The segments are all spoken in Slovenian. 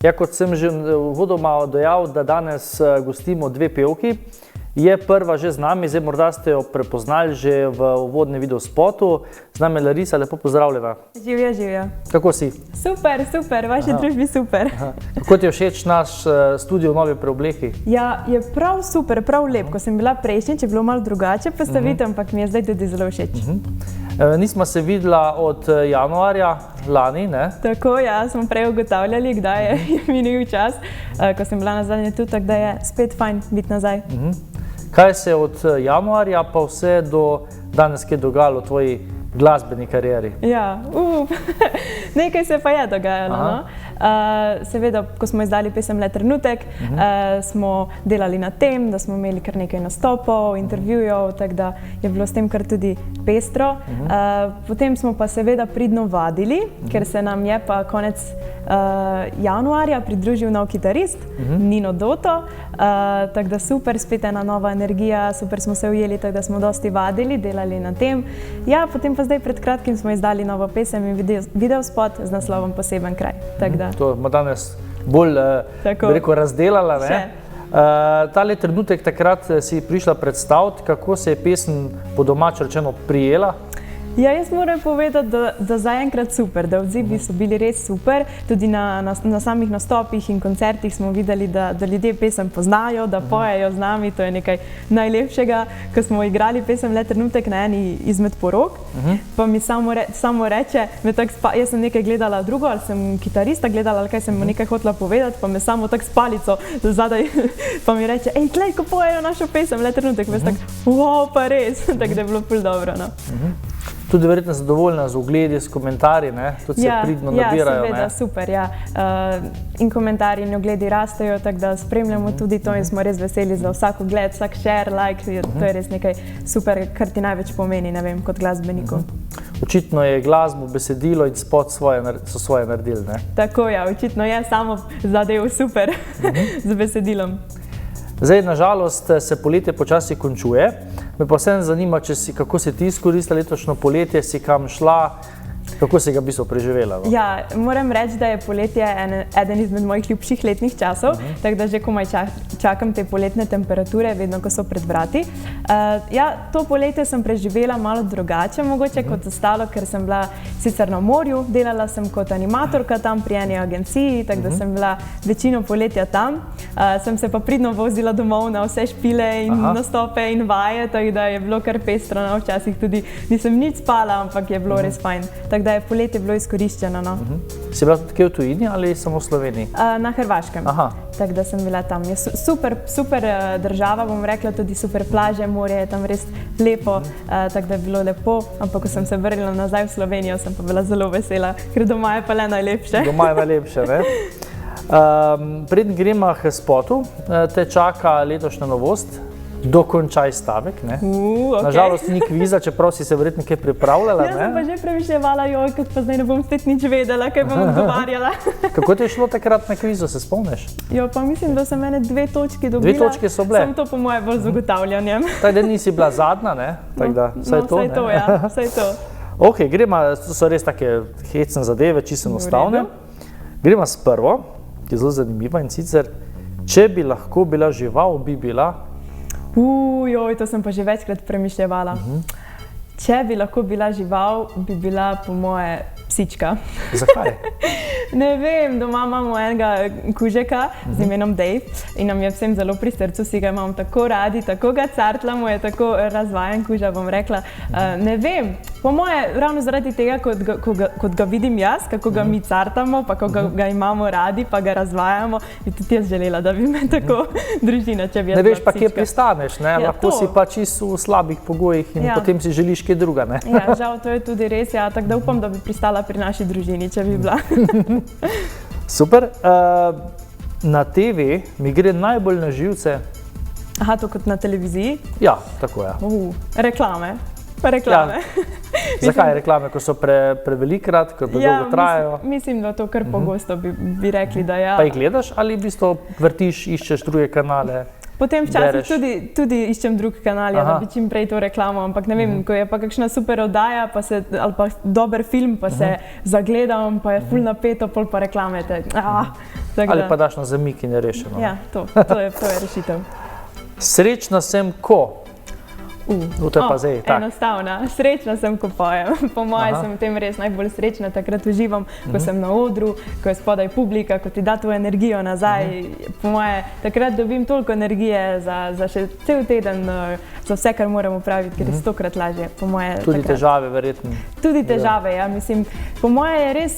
Ja, kot sem že uvodoma dejal, da danes gostimo dve pevki. Je prva že z nami, zdaj morda ste jo prepoznali že v uvodnem videospotu. Z nami je Larisa, lepo pozdravljena. Živja, živja. Kako si? Super, super, vaši družbi super. Kako ti je všeč naš studio v novi preobleki? Ja, je prav super, prav lep. Ko sem bila prejšnjič, je bilo malo drugače postavitev, ampak mi je zdaj tudi zelo všeč. Nismo se videla od januarja lani, ne? Tako, ja, smo prej ugotavljali, kdaj je minil čas, ko sem bila nazadnje tu, tako da je spet fajn biti nazaj. Kaj se je od januarja pa vse do danes kaj dogajalo v tvoji glasbeni karieri? Ja, nekaj se pa je dogajalo, no. Seveda, ko smo izdali pesem Le trenutek, smo delali na tem, da smo imeli kar nekaj nastopov, intervjujev, tako da je bilo s tem kar tudi pestro. Potem smo pa seveda pridno vadili, ker se nam je pa konec januarja pridružil nov kitarist, Nino Doto, tako da super, spet ena nova energija, super smo se ujeli, tako da smo dosti vadili, delali na tem. Ja, potem pa zdaj pred kratkim smo izdali novo pesem in videospot z naslovom Poseben kraj. To bomo danes bolj, bi rekel, razdelala, ne? Tale trenutek takrat si prišla predstaviti, kako se je pesem po domače rečeno prijela? Ja, jaz moram povedati, da zaenkrat super, da odzivi so bili res super. Tudi na samih nastopih in koncertih smo videli, da ljudje pesem poznajo, da pojejo z nami, to je nekaj najlepšega. Ko smo igrali pesem Le trenutek na eni izmed porok, pa mi samo reče, jaz sem nekaj gledala drugo, ali sem kitarista gledala, ali kaj sem mu nekaj hotela povedati, pa me samo tako s palico zadaj, pa mi reče, ej, tlej, ko pojejo našo pesem Le trenutek, veš tako, wow, pa res, tako da je bilo ful dobro, no. Tudi verjetno zadovoljna z ogledi, s komentarji, ne? Tudi se pridno nabirajo, ne? Ja, seveda, super, ja. In komentarji in ogledi rastejo, tako da spremljamo tudi to in smo res veseli za vsak ogled, vsak share, like, to je res nekaj super, kar ti največ pomeni, ne vem, kot glasbeniku. Očitno je glasbo, besedilo in spot so svoje naredili, ne? Tako, ja, očitno je samo zadev super z besedilom. Zdaj, nažalost, se poletje počasi končuje. Me pa vsem zanima, kako si ti izkoristila letošnjo poletje, si kam šla, kako si ga v bistvu preživela? Ja, moram reči, da je poletje eden izmed mojih ljubših letnih časov, tako da že komaj čakam te poletne temperature, vedno, ko so pred vrati. Ja, to poletje sem preživela malo drugače, mogoče kot ostalo, ker sem bila sicer na morju, delala sem kot animatorka tam pri eni agenciji, tako da sem bila večino poletja tam. Sem se pa pridno vozila domov na vse špile in nastope in vaje, tako da je bilo kar pestro, no, včasih tudi nisem nič spala, ampak je bilo res fajn. Tako da je poletje bilo izkoriščeno, no. Si bila tudi kje v tujini ali samo v Sloveniji? Na Hrvaškem. Tako da sem bila tam. Je super država, bom rekla, tudi super plaže, morje je tam res lepo, tako da je bilo lepo, ampak ko sem se vrnila nazaj v Slovenijo, sem pa bila zelo vesela, ker doma je pa le najlepše. Doma je najlepše, ne? Preden gremo k spotu, te čaka letošnja novost, Dokončaj stavek, ne? Nažalost ni kviza, čeprav si se verjetno kaj pripravljala, ne? Jaz sem pa že premišljevala, joj, kako pa zdaj ne bom spet nič vedela, kaj bom odgovarjala. Kako ti je šlo takrat na kvizu, se spomniš? Jo, pa mislim, da sem ene 2 točke dobila. 2 točke so bile? Sem to po moje bolj z ugotavljanjem. Tako da nisi bila zadnja, ne? Tako da, vsaj to, ne? Vsaj to, ja, vsaj to. Ok, gremo, to so res take hecne zadeve, čisto enostavne. Gremo s prvo, ki je zelo zanimiva in sicer, če bi lahko bila žival, bi bila... Joj, to sem pa že večkrat premišljevala. Če bi lahko bila žival, bi bila po moje psička. Zakaj? Ne vem, doma imamo enega kužeka z imenom Dave in nam je vsem zelo pri srcu, si ga imam tako radi, tako ga cartlamo, je tako razvajen kuža, bom rekla. Ne vem, po moje, ravno zaradi tega, kot ga vidim jaz, kako ga mi cartamo, pa kako ga imamo radi, pa ga razvajamo, bi tudi jaz želela, da bi me tako družina, če bi jaz bila psička. Ne veš pa, kje pristaneš, ne? Lahko si pa čisto v slabih pogojih in potem si želiš kaj druga, ne? Ja, žal, to je tudi res, ja, tako da upam, da bi pristala pri naši družini, če bi bila. Super. Na TV mi gre najbolj na živce. Aha, to kot na televiziji? Ja, tako je. Reklame. Pa reklame. Zakaj reklame, ko so prevelikrat, ko dolgo trajajo? Mislim, da to kar pogosto bi rekli, da ja. Pa jih gledaš ali v bistvu vrtiš, iščeš druge kanale? Potem včasih tudi iščem drug kanal, da bi čim prej to reklamo, ampak ne vem, ko je pa kakšna super oddaja ali pa dober film, pa se zagledam, pa je ful napeto, pol pa reklame. Ali pa daš na zamik in je rešeno. Ja, to je rešitev. Srečna sem, ko? Enostavna. Srečna sem, ko pojem. Po moje sem v tem res najbolj srečna, takrat uživam, ko sem na odru, ko je spodaj publika, ko ti da to energijo nazaj. Po moje takrat dobim toliko energije za še cel teden, za vse, kar moram opraviti, ker je 100-krat lažje. Tudi težave, verjetno. Tudi težave, ja. Mislim, po moje je res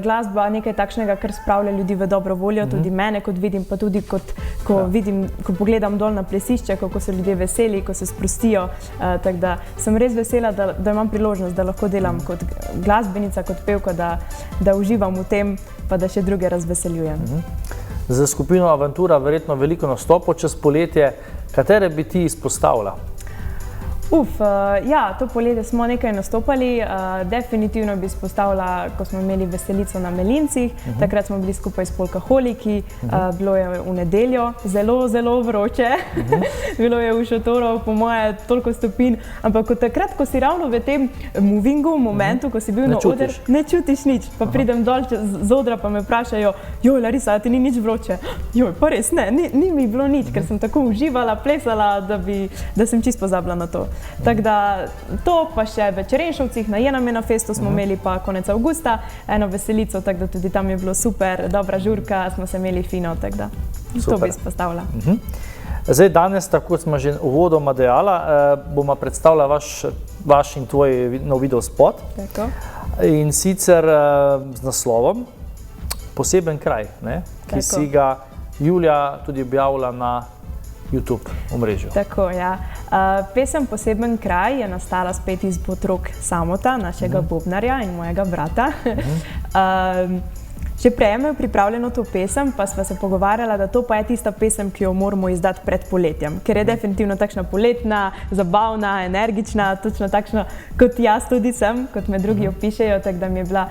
glasba nekaj takšnega, kar spravlja ljudi v dobro voljo, tudi mene, kot vidim, pa tudi ko pogledam dol na plesišče, kako so ljudje veseli, ko se sprostijo. Tako da sem res vesela, da imam priložnost, da lahko delam kot glasbenica, kot pevka, da uživam v tem, pa da še druge razveseljujem. Za skupino Avantura verjetno veliko nastopov čez poletje. Katere bi ti izpostavila? Ja, to poletje smo nekaj nastopali. Definitivno bi izpostavila, ko smo imeli veselico na Melincih. Takrat smo bili skupaj s Polkaholiki. Bilo je v nedeljo, zelo, zelo vroče. Bilo je v šotoru, po moje, toliko stopinj. Ampak takrat, ko si ravno v tem movingu, momentu, ko si bil na oder, ne čutiš nič. Pa pridem dol z odra, pa me vprašajo, joj, Larisa, ti ni nič vroče? Joj, pa res ne, ni mi bilo nič, ker sem tako uživala, plesala, da sem čisto pozabila na to. Tako da to, pa še v Čerenšovcih na Jenamena festu smo imeli pa konec avgusta eno veselico, tako da tudi tam je bilo super, dobra žurka, smo se imeli fino, tako da to bi izpostavila. Zdaj, danes, tako smo že uvodoma dejala, bomo predstavila vaš in tvoj nov videospot. In sicer z naslovom Poseben kraj, ki si ga Julija tudi objavila na YouTube omrežju. Tako, ja. Pesem Poseben kraj je nastala spet izpod rok Samota, našega bobnarja in mojega brata. Že prej je imel pripravljeno to pesem, pa sva se pogovarjala, da to pa je tista pesem, ki jo moramo izdati pred poletjem. Ker je definitivno takšna poletna, zabavna, energična, točno takšna, kot jaz tudi sem, kot me drugi opišejo, tako da mi je bila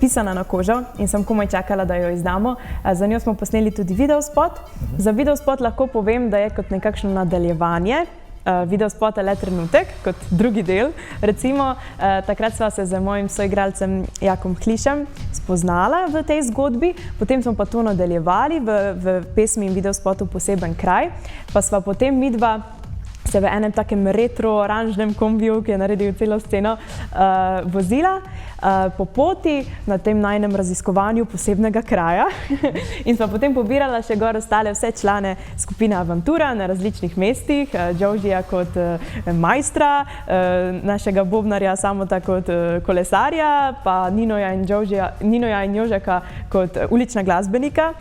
pisana na kožo in sem komaj čakala, da jo izdamo. Za njo smo posneli tudi videospot. Za videospot lahko povem, da je kot nekakšno nadaljevanje videospota Le trenutek, kot drugi del. Recimo, takrat sva se z mojim soigralcem Jakom Hlišem spoznala v tej zgodbi, potem smo pa to nadaljevali v pesmi in videospotu Poseben kraj, pa sva potem midva se v enem takem retro-oranžnem kombiju, ki je naredil celo sceno, vozila po poti na tem najnem raziskovanju posebnega kraja in sva potem pobirala še gor ostale vse člane skupine Avantura na različnih mestih, Jožija kot majstra, našega bobnarja Samota kot kolesarja, pa Ninoja in Jožaka kot ulična glasbenika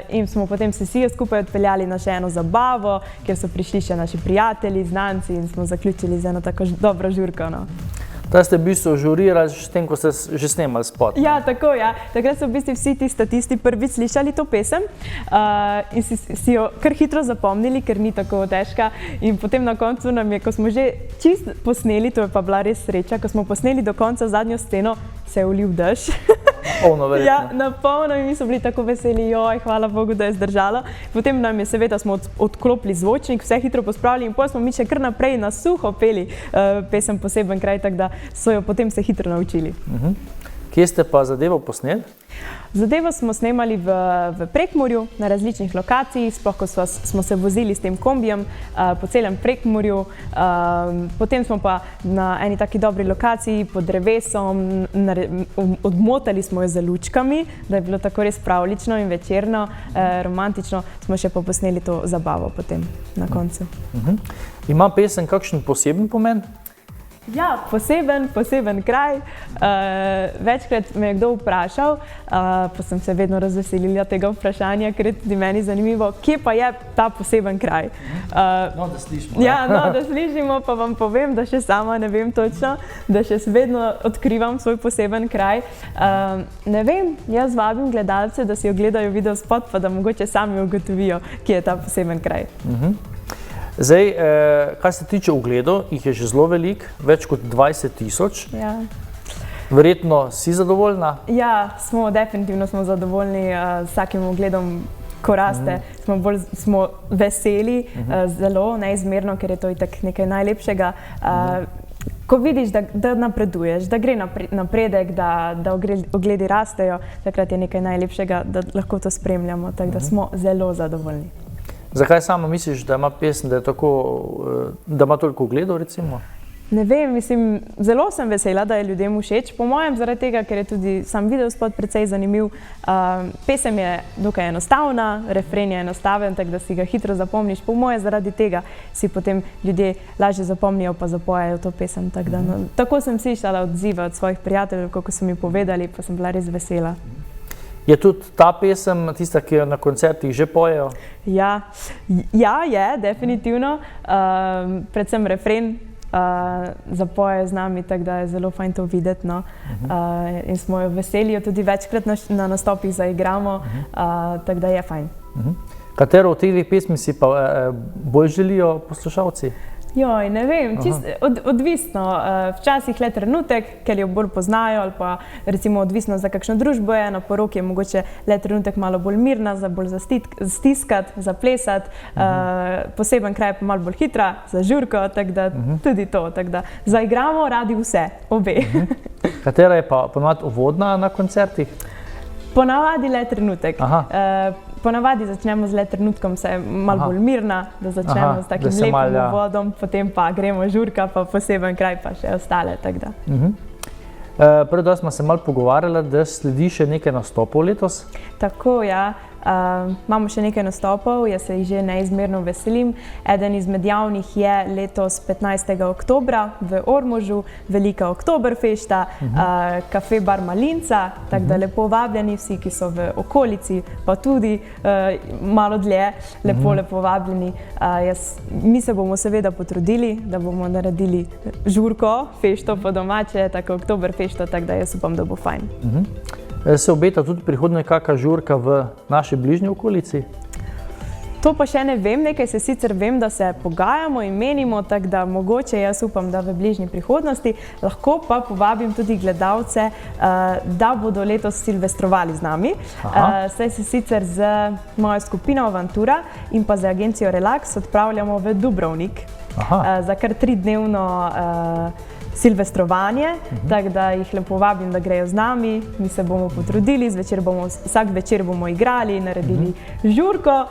in smo potem se vsi skupaj odpeljali na še eno zabavo, kjer so prišli še naši prijatelji, znanci in smo zaključili z eno tako dobro žurko. Da ste v bistvu žurirali s tem, ko ste že snemali spot. Ja, tako, ja. Takrat so v bistvu vsi ti statisti prvič slišali to pesem in si jo kar hitro zapomnili, ker ni tako težka. In potem na koncu nam je, ko smo že čist posneli, to je pa bila res sreča, ko smo posneli do konca zadnjo sceno, se je ulil dež. Ja, na polno in mi so bili tako veseli, joj, hvala Bogu, da je zdržalo. Potem nam je seveda smo odklopili zvočnik, vse hitro pospravili in potem smo mi še kar naprej na suho peli pesem Poseben kraj, tako da so jo potem se hitro naučili. Kje ste pa zadevo posneli? Zadevo smo snemali v Prekmurju, na različnih lokacijah, sploh ko smo se vozili s tem kombijem po celem Prekmurju. Potem smo pa na eni taki dobri lokaciji pod drevesom, odmotali smo jo z lučkami, da je bilo tako res pravlično in večerno, romantično, smo še pa posneli to zabavo potem na koncu. Ima pesem kakšen poseben pomen? Ja, poseben kraj. Večkrat me je kdo vprašal, pa sem se vedno razveselila tega vprašanja, ker je tudi meni zanimivo, kje pa je ta poseben kraj. Da slišimo. Ja, da slišimo, pa vam povem, da še sama ne vem točno, da še vedno odkrivam svoj poseben kraj. Ne vem, jaz vabim gledalce, da si ogledajo videospot, pa da mogoče sami ugotovijo, kje je ta poseben kraj. Zdaj, kar se tiče ogledov, jih je že zelo veliko, več kot 20,000. Ja. Verjetno si zadovoljna? Ja, definitivno smo zadovoljni s vsakim ogledom. ko raste, smo veseli, zelo neizmerno, ker je to itak nekaj najlepšega. Ko vidiš, da napreduješ, da gre napredek, da ogledi rastejo, takrat je nekaj najlepšega, da lahko to spremljamo, tako da smo zelo zadovoljni. Zakaj samo misliš, da ima pesem, da ima toliko ogledov, recimo? Ne vem, mislim, zelo sem vesela, da je ljudem všeč. Po mojem, zaradi tega, ker je tudi sam videospot precej zanimiv. Pesem je dokaj enostavna, refren je enostaven, tako da si ga hitro zapomniš. Po mojem, zaradi tega si potem ljudje lažje zapomnijo pa zapojejo to pesem. Tako sem slišala odzive od svojih prijateljev, kako so mi povedali, pa sem bila res vesela. Je tudi ta pesem tista, ki jo na koncertih že pojejo? Ja, je, definitivno. Predvsem refren zapojejo z nami, tako da je zelo fajn to videti. In smo jo veseli, jo tudi večkrat na nastopih zaigramo, tako da je fajn. Katero od teh dveh pesmi si pa bolj želijo poslušalci? Joj, ne vem, odvisno. Včasih le trenutek, ker jo bolj poznajo, ali pa recimo odvisno za kakšno družbo je, na poroki je mogoče le trenutek malo bolj mirna, za bolj stiskati, za plesati, poseben kraj pa malo bolj hitra, za žurko, tako da tudi to, tako da zaigramo radi vse, obe. Katera je pa ponovadi uvodna na koncertih? Ponavadi le trenutek. Ponavadi začnemo z le trenutkom, se je malo bolj mirna, da začnemo s takim lepim uvodom, potem pa gremo žurka, pa poseben kraj, pa še ostale, tako da. Prvi dan smo se malo pogovarjali, da sledi še nekaj nastopov letos. Tako, ja. Imamo še nekaj nastopov, jaz se jih že neizmerno veselim. Eden izmed javnih je letos 15. oktobra v Ormožu, velika Oktoberfešta, kafe Bar Malinca, tako da lepo vabljeni vsi, ki so v okolici, pa tudi malo dlje, lepo vabljeni. Mi se bomo seveda potrudili, da bomo naredili žurko, fešto po domače, tako Oktoberfešto, tako da jaz upam, da bo fajn. Se obeta tudi prihodnja kakšna žurka v naši bližnji okolici? To pa še ne vem, nekaj se sicer vem, da se pogajamo in menimo, tako da mogoče jaz upam, da v bližnji prihodnosti. Lahko pa povabim tudi gledalce, da bodo letos silvestrovali z nami. Saj se sicer z mojo skupino Avantura in pa z agencijo Relax odpravljamo v Dubrovnik za kar 3-dnevno silvestrovanje, tako da jih lepo vabim, da grejo z nami. Mi se bomo potrudili, vsak večer bomo igrali, naredili žurko,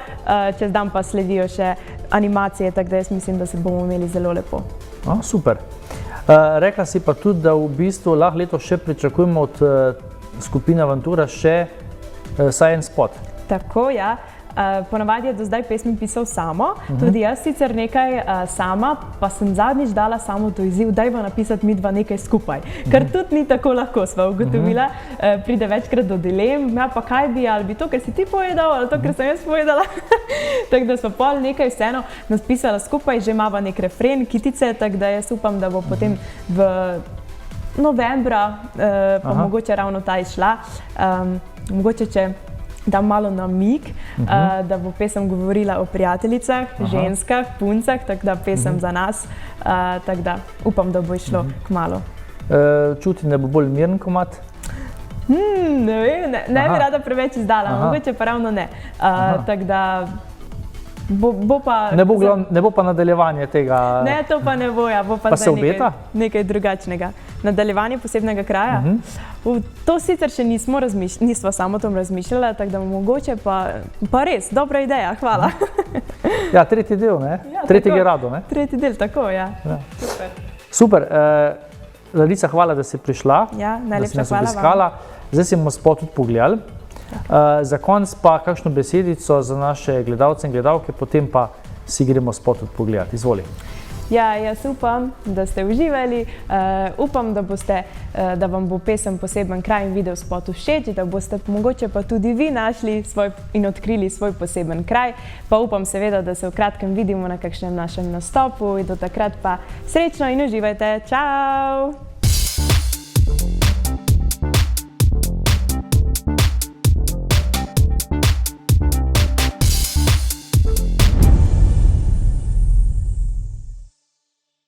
čez dan pa sledijo še animacije, tako da jaz mislim, da se bomo imeli zelo lepo. Super. Rekla si pa tudi, da v bistvu lahko letos še pričakujemo od skupine Avantura še vsaj en spot. Tako, ja. Ponavadi je do zdaj pesmi pisal Samo, tudi jaz sicer nekaj sama, pa sem zadnjič dala Samo to izziv, dajva napisati midva nekaj skupaj. Kar tudi ni tako lahko, sva ugotovila, pride večkrat do dilem, ja pa kaj bi, ali bi to, kar si ti povedal, ali to, kar sem jaz povedala. Tako da sva pol nekaj vseeno napisala skupaj, že imava nek refren, kitice, tako da jaz upam, da bo potem v novembra, pa mogoče ravno ta izšla, mogoče če dam malo namig, da bo pesem govorila o prijateljicah, ženskah, puncah, tako da pesem za nas, tako da upam, da bo išlo kmalu. Čutim, da bo bolj miren komad? Ne vem, ne bi rada preveč izdala, mogoče pa ravno ne. Tako da bo pa... Ne bo pa nadaljevanje tega? Ne, to pa ne bo, ja, bo pa zdaj nekaj drugačnega. Nadaljevanje posebnega kraja? To sicer še nisva samo o tom razmišljala, tako da mogoče pa res, dobra ideja, hvala. Ja, tretji del, ne? Tretji grado, ne? Tretji del, tako, ja. Super. Larica, hvala, da si prišla. Ja, najlepša hvala vam. Zdaj si bomo spot tudi pogledali. Za konec pa kakšno besedico za naše gledalce in gledalke, potem pa si gremo spot tudi pogledati. Izvoli. Ja, jaz upam, da ste uživali, upam, da vam bo pesem Poseben kraj in videospot všeč, da boste mogoče pa tudi vi našli in odkrili svoj poseben kraj. Pa upam seveda, da se v kratkem vidimo na kakšnem našem nastopu in do takrat pa srečno in uživajte. Čau!